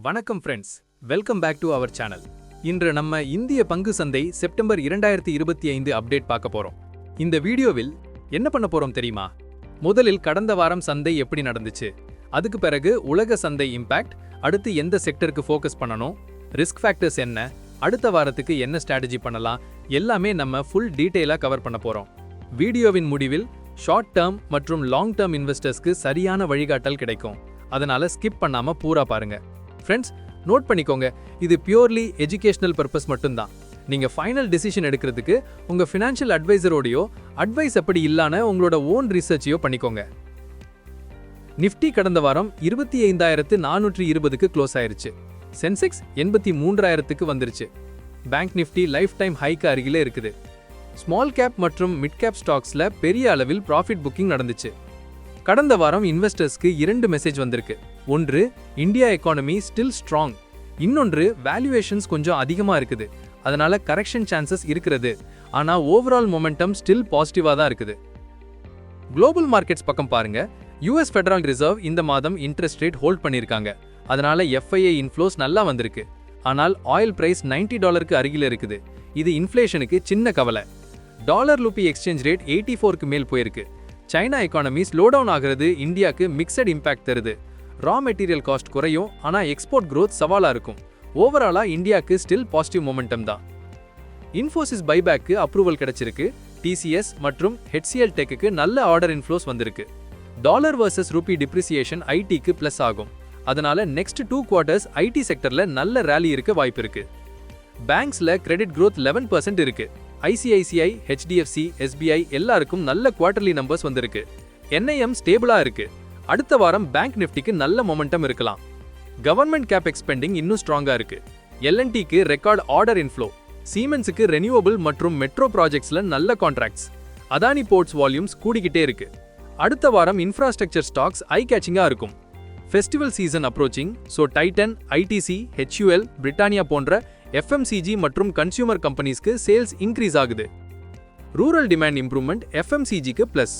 வணக்கம் friends, welcome back to our channel. இன்று நம்ம இந்திய பங்கு சந்தை செப்டம்பர் 2025 அப்டேட் பார்க்க போறோம். இந்த வீடியோவில் என்ன பண்ண போறோம் தெரியுமா? முதலில் கடந்த வாரம் சந்தை எப்படி நடந்துச்சு, அதுக்கு பிறகு உலக சந்தை இம்பாக்ட், அடுத்து எந்த செக்டருக்கு ஃபோக்கஸ் பண்ணணும், ரிஸ்க் ஃபேக்டர்ஸ் என்ன, அடுத்த வாரத்துக்கு என்ன ஸ்ட்ராட்டஜி பண்ணலாம், எல்லாமே நம்ம ஃபுல் டீட்டெயிலாக கவர் பண்ண போறோம். வீடியோவின் முடிவில் ஷார்ட் டேர்ம் மற்றும் லாங் டேர்ம் இன்வெஸ்டர்ஸ்க்கு சரியான வழிகாட்டல் கிடைக்கும். அதனால ஸ்கிப் பண்ணாம பூரா பாருங்க. ஃப்ரெண்ட்ஸ், நோட் பண்ணிக்கோங்க, இது பியூர்லி எஜுகேஷனல் பர்பஸ் மட்டும்தான். நீங்க ஃபைனல் டிசிஷன் எடுக்கிறதுக்கு உங்க ஃபினான்ஷியல் அட்வைசரோடையோ அட்வைஸ் அப்படி இல்லான உங்களோட ஓன் ரிசர்ச்சையோ பண்ணிக்கோங்க. நிஃப்டி கடந்த வாரம் 25,420க்கு க்ளோஸ் ஆயிருச்சு. சென்செக்ஸ் 83,000க்கு வந்துருச்சு. Bank Nifty life time haiku அருகிலே இருக்குது. ஸ்மால் கேப் மற்றும் மிட் கேப் ஸ்டாக்ஸ்ல பெரிய அளவில் ப்ராஃபிட் புக்கிங் நடந்துச்சு. கடந்த வாரம் இன்வெஸ்டர்ஸ்க்கு 2 மெசேஜ் வந்திருக்கு. ஒன்று, இந்தியா எக்கானமி ஸ்டில் ஸ்ட்ராங். இன்னொன்று, வேல்யூவேஷன்ஸ் கொஞ்சம் அதிகமா இருக்குது, அதனால கரெக்ஷன் சான்சஸ் இருக்கிறது. ஆனா ஓவரால் மொமெண்டம் ஸ்டில் பாசிட்டிவா தான் இருக்குது. குளோபல் மார்க்கெட்ஸ் பக்கம் பாருங்க. US ஃபெடரல் ரிசர்வ் இந்த மாதம் இன்ட்ரெஸ்ட் ரேட் ஹோல்ட் பண்ணிருக்காங்க. அதனால FII இன்ஃப்ளோஸ் நல்லா வந்திருக்கு. ஆனால் ஆயில் பிரைஸ் $90க்கு அருகில் இருக்குது. இது இன்ஃப்ளேஷனுக்கு சின்ன கவலை. டாலர் ரூபி எக்ஸ்சேஞ்ச் ரேட் 84க்கு மேல் போயிருக்கு. சைனா எக்கானமி ஸ்லோ டவுன் ஆகிறது இந்தியாவுக்கு மிக்சட் இம்பாக்ட் தருது. ரா மெட்டீரியல் காஸ்ட் குறையும், ஆனா எக்ஸ்போர்ட் growth சவாலா இருக்கும். ஓவராலா இந்தியாவுக்கு ஸ்டில் பாசிட்டிவ் மொமெண்டம் தான். இன்ஃபோசிஸ் பைபேக்கு அப்ரூவல் கிடைச்சிருக்கு. TCS மற்றும் HCL டெக்குக்கு நல்ல ஆர்டர் இன்ஃப்ளோஸ் வந்திருக்கு. டாலர் வர்சஸ் ரூபி டிப்ரிசியேஷன் ஐடிக்கு பிளஸ் ஆகும். அதனால நெக்ஸ்ட் 2 குவார்ட்டர்ஸ் ஐடி செக்டர்ல நல்ல ரேலி இருக்க வாய்ப்பு இருக்கு. பேங்க்ஸ்ல கிரெடிட் growth 11% இருக்கு. ICICI, HDFC, SBI எல்லாருக்கும் நல்ல குவார்டர்லி நம்பர்ஸ் வந்திருக்கு. NIM ஸ்டேபிளா இருக்கு. அடுத்த வாரம் பேங்க் நிஃப்டிக்கு நல்ல மொமெண்டம் இருக்கலாம். கவர்மெண்ட் கேபெக்ஸ் ஸ்பெண்டிங் இன்னும் ஸ்ட்ராங்கா இருக்கு. L&Tக்கு ரெக்கார்ட் ஆர்டர் இன்ஃப்ளோ. சீமென்ஸுக்கு ரெனியூவபிள் மற்றும் மெட்ரோ ப்ராஜெக்ட்ஸ்ல நல்ல கான்ட்ராக்ட்ஸ். அதானி போர்ட்ஸ் வால்யூம்ஸ் கூடிக்கிட்டே இருக்கு. அடுத்த வாரம் இன்ஃப்ராஸ்ட்ரக்சர் ஸ்டாக்ஸ் ஐ கேச்சிங்கா இருக்கும். Festival season approaching, so Titan, ITC, HUL, Britannia போன்ற FMCG மற்றும் கன்சியூமர் கம்பெனிஸ்க்கு சேல்ஸ் இன்க்ரீஸ் ஆகுது. ரூரல் டிமாண்ட் இம்ப்ரூவ்மெண்ட் FMCGக்கு பிளஸ்.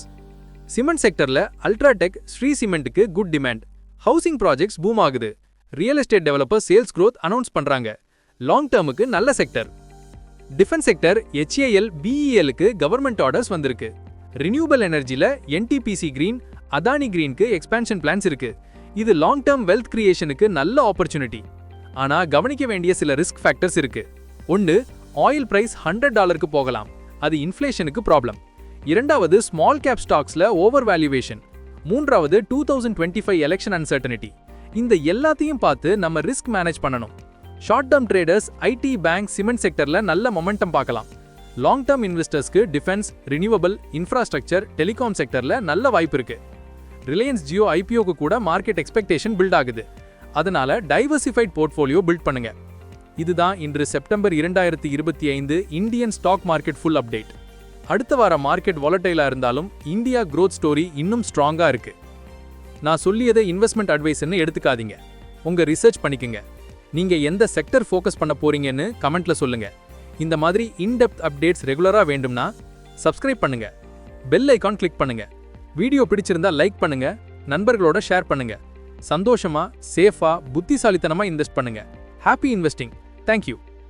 சிமெண்ட் செக்டர்ல அல்ட்ராடெக், ஸ்ரீ சிமெண்ட்டுக்கு good demand. Housing projects boom ஆகுது. Real estate developer sales growth announce பண்றாங்க. லாங் டேர்முக்கு நல்ல செக்டர். டிஃபென்ஸ் செக்டர் HAL, BELக்கு கவர்மெண்ட் ஆர்டர்ஸ் வந்திருக்கு. ரினியூவபிள் எனர்ஜில NTPC கிரீன், அதானி கிரீனுக்கு எக்ஸ்பான்ஷன் பிளான்ஸ் இருக்கு. இது லாங் டேர்ம் வெல்த் கிரியேஷனுக்கு நல்ல ஆப்பர்ச்சுனிட்டி. ஆனா கவனிக்க வேண்டிய சில ரிஸ்க் ஃபேக்டர்ஸ் இருக்கு. ஒன்று, ஆயில் பிரைஸ் $100க்கு போகலாம், அது இன்ஃப்ளேஷனுக்கு ப்ராப்ளம். இரண்டாவது, ஸ்மால் கேப் ஸ்டாக்ஸ்ல ஓவர் வேல்யூவேஷன். மூன்றாவது, 2025 எலெக்ஷன் அன்சர்டனிட்டி. இந்த எல்லாத்தையும் பார்த்து நம்ம ரிஸ்க் மேனேஜ் பண்ணணும். Short term traders IT, bank, cement செக்டர்ல நல்ல மொமெண்டம் பார்க்கலாம். லாங் டேர்ம் இன்வெஸ்டர்ஸ்க்கு டிஃபென்ஸ், ரினியூவபிள், இன்ஃப்ராஸ்ட்ரக்சர், டெலிகாம் செக்டர்ல நல்ல வாய்ப்பு இருக்கு. ரிலையன்ஸ் ஜியோ IPOக்கு கூட மார்க்கெட் எக்ஸ்பெக்டேஷன் பில்ட் ஆகுது. அதனால டைவர்சிஃபைட் போர்ட்ஃபோலியோ பில்ட் பண்ணுங்க. இதுதான் இன்று September 2025 Indian stock market full update. அடுத்த வார மார்க்கெட் வாலடைலா இருந்தாலும் இந்தியா growth ஸ்டோரி இன்னும் ஸ்ட்ராங்கா இருக்கு. நான் சொல்லியதை இன்வெஸ்ட்மெண்ட் அட்வைஸ்ன்னு எடுத்துக்காதீங்க. உங்க ரிசர்ச் பண்ணிக்கங்க. நீங்க எந்த செக்டர் ஃபோக்கஸ் பண்ண போறீங்கன்னு கமெண்ட்ல சொல்லுங்க. இந்த மாதிரி இன்டெப்த் அப்டேட்ஸ் ரெகுலரா வேண்டும்னா சப்ஸ்கிரைப் பண்ணுங்க. பெல் ஐகான் கிளிக் பண்ணுங்க. வீடியோ பிடிச்சிருந்தா லைக் பண்ணுங்க, நண்பர்களோட ஷேர் பண்ணுங்க. சந்தோஷமா, சேஃபா, புத்திசாலித்தனமா இன்வெஸ்ட் பண்ணுங்க. Happy investing. தேங்க்யூ.